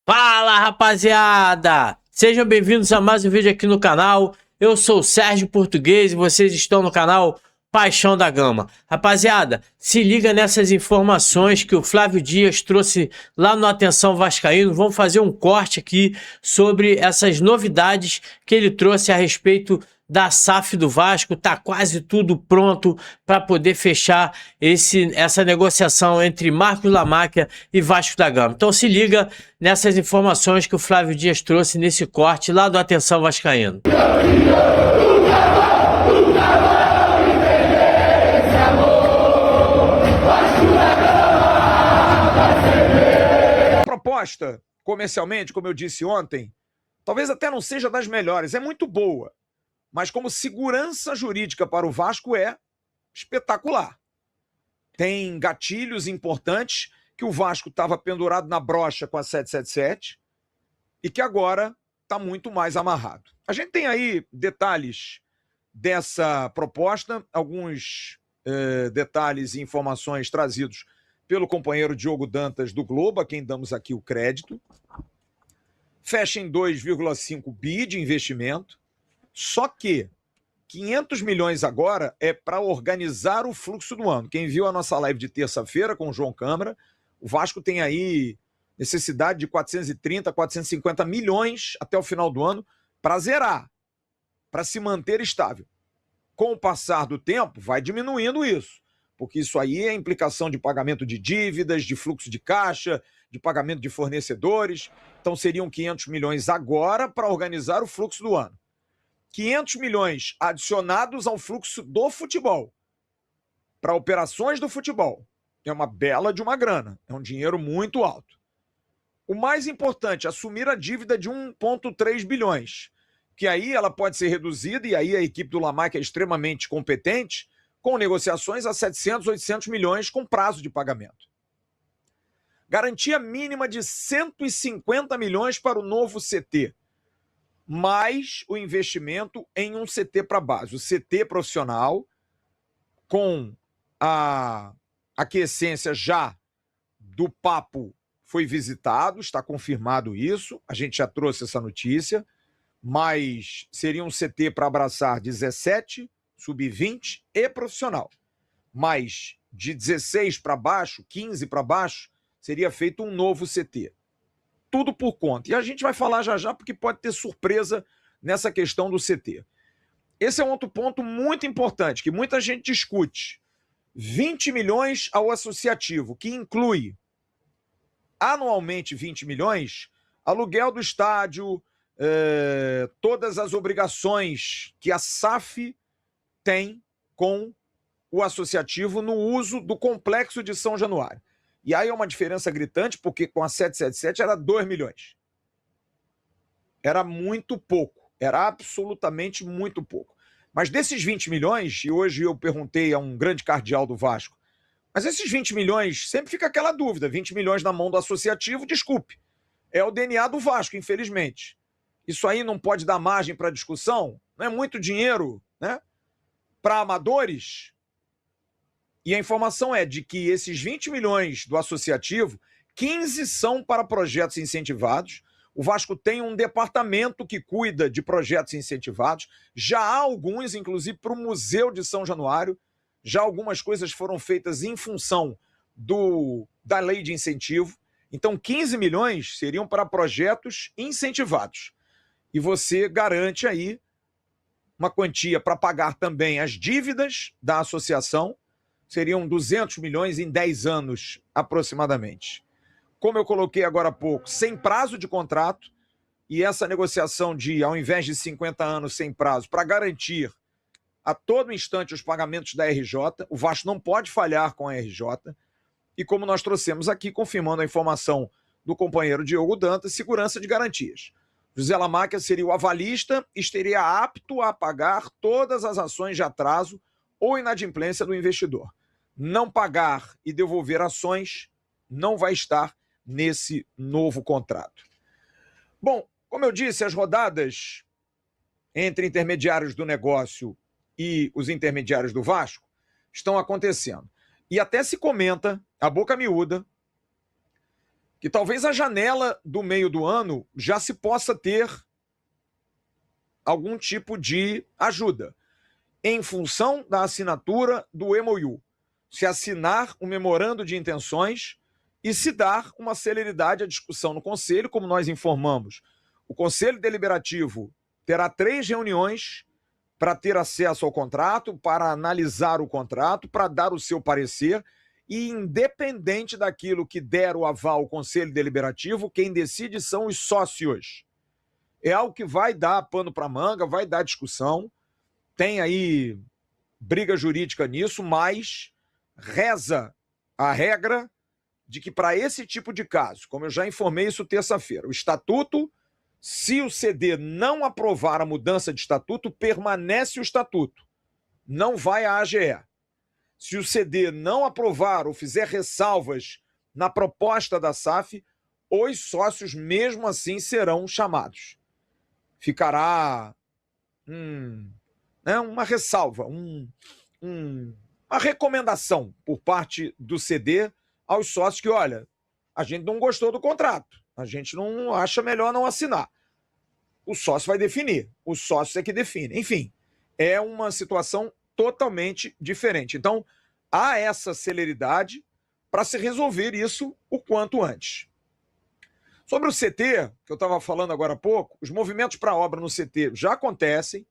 Fala, rapaziada! Sejam bem-vindos a mais um vídeo aqui no canal. Eu sou o Sérgio Português e vocês estão no canal Paixão da Gama. Rapaziada, se liga nessas informações que o Flávio Dias trouxe lá no Atenção Vascaíno. Vamos fazer um corte aqui sobre essas novidades que ele trouxe a respeito da SAF do Vasco. Tá quase tudo pronto para poder fechar essa negociação entre Marcos Lamáquia e Vasco da Gama. Então se liga nessas informações que o Flávio Dias trouxe nesse corte lá do Atenção Vascaíno. A proposta, comercialmente, como eu disse ontem, talvez até não seja das melhores, é muito boa, mas como segurança jurídica para o Vasco é espetacular. Tem gatilhos importantes que o Vasco estava pendurado na brocha com a 777 e que agora está muito mais amarrado. A gente tem aí detalhes dessa proposta, alguns detalhes e informações trazidos pelo companheiro Diogo Dantas do Globo, a quem damos aqui o crédito. Fecha em 2,5 bi de investimento, só que 500 milhões agora é para organizar o fluxo do ano. Quem viu a nossa live de terça-feira com o João Câmara, o Vasco tem aí necessidade de 430, 450 milhões até o final do ano para zerar, para se manter estável. Com o passar do tempo, vai diminuindo isso, porque isso aí é implicação de pagamento de dívidas, de fluxo de caixa, de pagamento de fornecedores. Então seriam 500 milhões agora para organizar o fluxo do ano. 500 milhões adicionados ao fluxo do futebol, para operações do futebol. É uma bela de uma grana, é um dinheiro muito alto. O mais importante, assumir a dívida de 1,3 bilhões, que aí ela pode ser reduzida, e aí a equipe do Lamáquia é extremamente competente, com negociações a 700, 800 milhões com prazo de pagamento. Garantia mínima de 150 milhões para o novo CT, mais o investimento em um CT para base. O CT profissional, com a aquiescência já do Papo, foi visitado, está confirmado isso, a gente já trouxe essa notícia, mas seria um CT para abraçar 17, sub-20 e profissional. Mas de 16 para baixo, 15 para baixo, seria feito um novo CT. Tudo por conta. E a gente vai falar já já, porque pode ter surpresa nessa questão do CT. Esse é um outro ponto muito importante, que muita gente discute. 20 milhões ao associativo, que inclui anualmente 20 milhões, aluguel do estádio, todas as obrigações que a SAF tem com o associativo no uso do complexo de São Januário. E aí é uma diferença gritante, porque com a 777 era 2 milhões. Era muito pouco, era absolutamente muito pouco. Mas desses 20 milhões, e hoje eu perguntei a um grande cardeal do Vasco, mas esses 20 milhões, sempre fica aquela dúvida, 20 milhões na mão do associativo, desculpe, é o DNA do Vasco, infelizmente. Isso aí não pode dar margem para discussão? Não é muito dinheiro, né? Para amadores? E a informação é de que esses 20 milhões do associativo, 15 são para projetos incentivados. O Vasco tem um departamento que cuida de projetos incentivados. Já há alguns, inclusive, para o Museu de São Januário. Já algumas coisas foram feitas em função da lei de incentivo. Então, 15 milhões seriam para projetos incentivados. E você garante aí uma quantia para pagar também as dívidas da associação. Seriam 200 milhões em 10 anos, aproximadamente. Como eu coloquei agora há pouco, sem prazo de contrato, e essa negociação de, ao invés de 50 anos sem prazo, para garantir a todo instante os pagamentos da RJ, o Vasco não pode falhar com a RJ, e como nós trouxemos aqui, confirmando a informação do companheiro Diogo Dantas, segurança de garantias. José Lamáquia seria o avalista e estaria apto a pagar todas as ações de atraso ou inadimplência do investidor. Não pagar e devolver ações não vai estar nesse novo contrato. Bom, como eu disse, as rodadas entre intermediários do negócio e os intermediários do Vasco estão acontecendo. E até se comenta, a boca miúda, que talvez a janela do meio do ano já se possa ter algum tipo de ajuda, em função da assinatura do MOU. Se assinar um memorando de intenções e se dar uma celeridade à discussão no Conselho, como nós informamos. O Conselho Deliberativo terá 3 reuniões para ter acesso ao contrato, para analisar o contrato, para dar o seu parecer, e independente daquilo que der o aval ao Conselho Deliberativo, quem decide são os sócios. É algo que vai dar pano para manga, vai dar discussão, tem aí briga jurídica nisso, mas reza a regra de que para esse tipo de caso, como eu já informei isso terça-feira, o estatuto, se o CD não aprovar a mudança de estatuto, permanece o estatuto, não vai à AGE. Se o CD não aprovar ou fizer ressalvas na proposta da SAF, os sócios mesmo assim serão chamados. Ficará uma ressalva, uma recomendação por parte do CD aos sócios que, olha, a gente não gostou do contrato, a gente não acha melhor não assinar. O sócio vai definir, os sócios é que definem. Enfim, é uma situação totalmente diferente. Então, há essa celeridade para se resolver isso o quanto antes. Sobre o CT, que eu estava falando agora há pouco, os movimentos para obra no CT já acontecem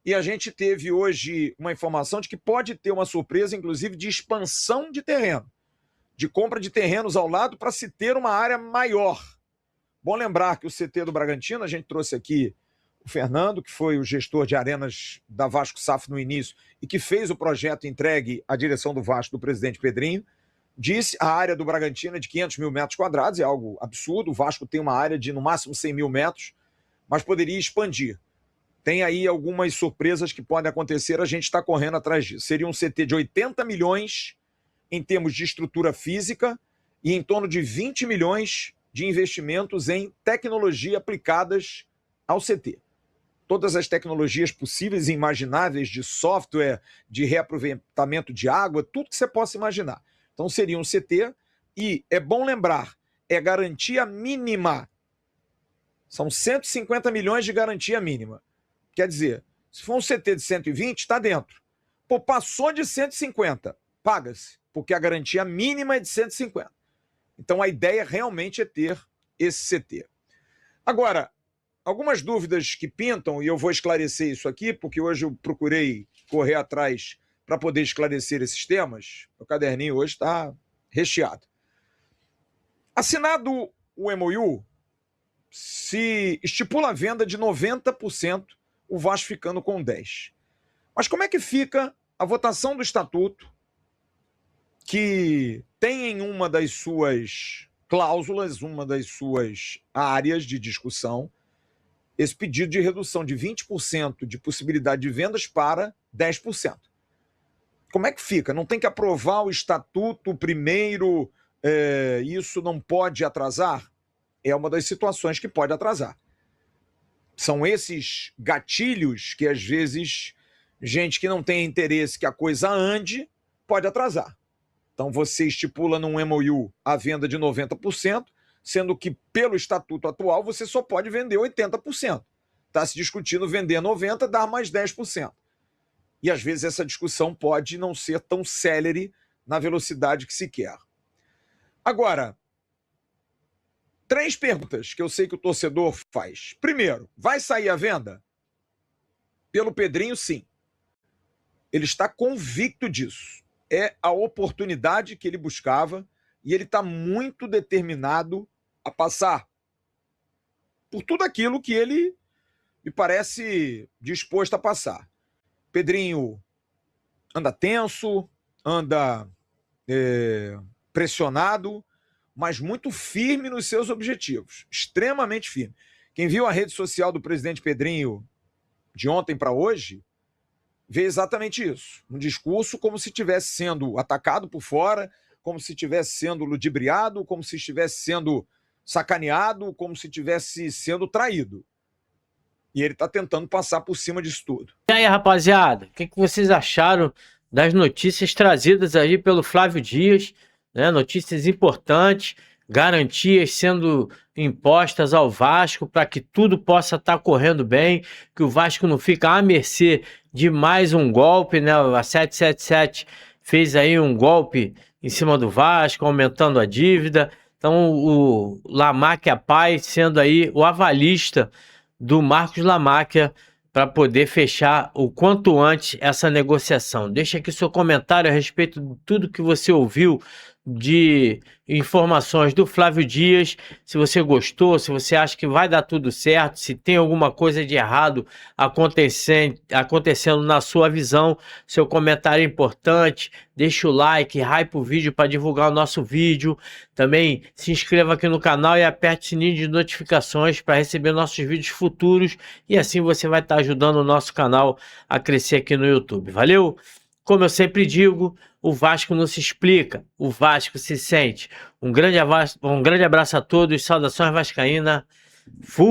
e a gente teve hoje uma informação de que pode ter uma surpresa, inclusive, de expansão de terreno, de compra de terrenos ao lado para se ter uma área maior. Bom lembrar que o CT do Bragantino, a gente trouxe aqui o Fernando, que foi o gestor de arenas da Vasco SAF no início e que fez o projeto entregue à direção do Vasco do presidente Pedrinho, disse a área do Bragantino é de 500 mil metros quadrados, é algo absurdo, o Vasco tem uma área de no máximo 100 mil metros, mas poderia expandir. Tem aí algumas surpresas que podem acontecer, a gente está correndo atrás disso. Seria um CT de 80 milhões em termos de estrutura física e em torno de 20 milhões de investimentos em tecnologia aplicadas ao CT. Todas as tecnologias possíveis e imagináveis de software, de reaproveitamento de água, tudo que você possa imaginar. Então seria um CT e, é bom lembrar, é garantia mínima. São 150 milhões de garantia mínima. Quer dizer, se for um CT de 120, está dentro. Pô, passou de 150, paga-se, porque a garantia mínima é de 150. Então a ideia realmente é ter esse CT. Agora, algumas dúvidas que pintam, e eu vou esclarecer isso aqui, porque hoje eu procurei correr atrás para poder esclarecer esses temas. O caderninho hoje está recheado. Assinado o MOU, se estipula a venda de 90%, o Vasco ficando com 10%. Mas como é que fica a votação do estatuto, que tem em uma das suas cláusulas, uma das suas áreas de discussão, esse pedido de redução de 20% de possibilidade de vendas para 10%. Como é que fica? Não tem que aprovar o estatuto primeiro? Isso não pode atrasar? É uma das situações que pode atrasar. São esses gatilhos que, às vezes, gente que não tem interesse que a coisa ande, pode atrasar. Então, você estipula num MOU a venda de 90%, sendo que, pelo estatuto atual, você só pode vender 80%. Está se discutindo vender 90%, dar mais 10%. E, às vezes, essa discussão pode não ser tão célere na velocidade que se quer. Agora, 3 perguntas que eu sei que o torcedor faz. Primeiro, vai sair a venda? Pelo Pedrinho, sim. Ele está convicto disso. É a oportunidade que ele buscava e ele está muito determinado a passar por tudo aquilo que ele me parece disposto a passar. Pedrinho anda tenso, anda pressionado, mas muito firme nos seus objetivos, extremamente firme. Quem viu a rede social do presidente Pedrinho de ontem para hoje, vê exatamente isso. Um discurso como se estivesse sendo atacado por fora, como se estivesse sendo ludibriado, como se estivesse sendo sacaneado, como se estivesse sendo traído. E ele está tentando passar por cima disso tudo. E aí, rapaziada, o que vocês acharam das notícias trazidas aí pelo Flávio Dias, né? Notícias importantes. garantias sendo impostas ao Vasco para que tudo possa estar correndo bem, que o Vasco não fica à mercê de mais um golpe, né? A 777 fez aí um golpe em cima do Vasco, aumentando a dívida. Então o Lamáquia Pai sendo aí o avalista do Marcos Lamáquia para poder fechar o quanto antes essa negociação. Deixa aqui seu comentário a respeito de tudo que você ouviu de informações do Flávio Dias, se você gostou, se você acha que vai dar tudo certo, se tem alguma coisa de errado acontecendo na sua visão, seu comentário é importante, deixa o like, hype o vídeo para divulgar o nosso vídeo, também se inscreva aqui no canal e aperte o sininho de notificações para receber nossos vídeos futuros e assim você vai estar ajudando o nosso canal a crescer aqui no YouTube, valeu? Como eu sempre digo, o Vasco não se explica, o Vasco se sente. Um grande abraço a todos, saudações vascaína. Fui!